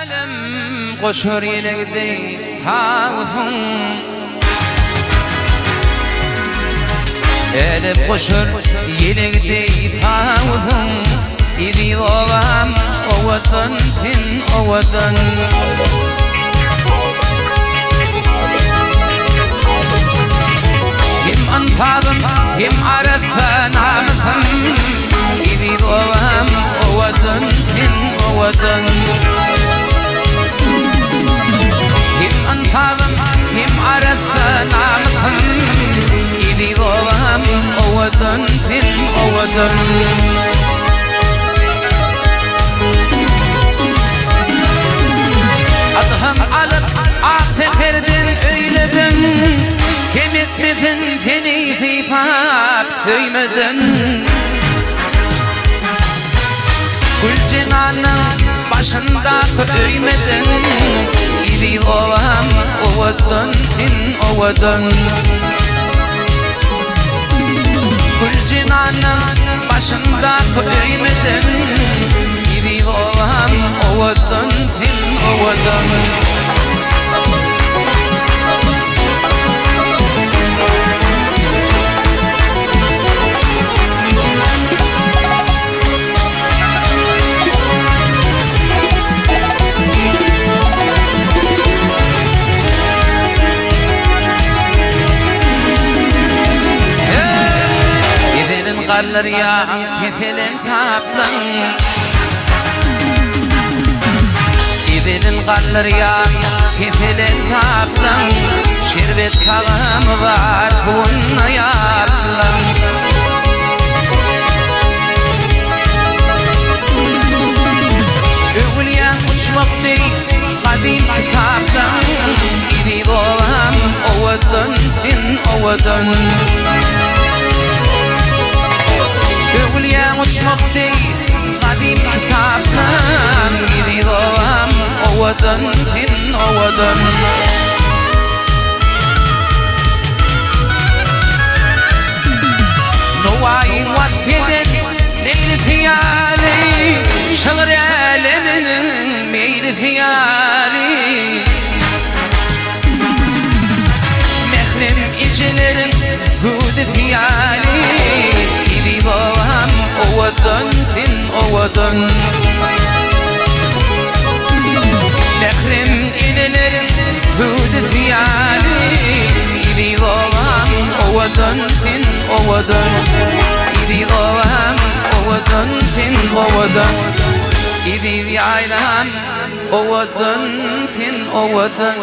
alem koşur yelekdey tağın elep koşur yelekdey tağın İdi ovam o vatan fin o vatan Kim anfadım kim arafan amfam İdi ovam o vatan fin o vatan Kim anfadım kim arafan amfam İdi ovam o vatan fin o vatan Adham alıp afekerden öyledin Kim etmedin seni fifat söymedin Kul cenanın başında köymedin İdi ovam ovadın fin ovadın Kul cenanın başında köymedin İdi ovam ovadın fin ovadın Gidelim karlar yağan kefelin taplan Gidelim karlar yağan kefelin taplan Şerbet tağım var kuvunna yaplan Övülyen uçmak değil kadim kitaptan İdi ovam ovadan fin ovadan Övülyen uçmak değil kadim kitaptan İdi ovam ovadan fin ovadan Nuvayin vatfedek leyli fiyali Şalır aleminin meyli fiyali Mehrim içelerin hudi fiyali İdi ovam ovadan fin ovadan Mehrim içelerin hudi fiyali İdi ovam ovadan fin ovadan İdi ovam ovadan fin ovadan İdi yaylan ovadan fin ovadan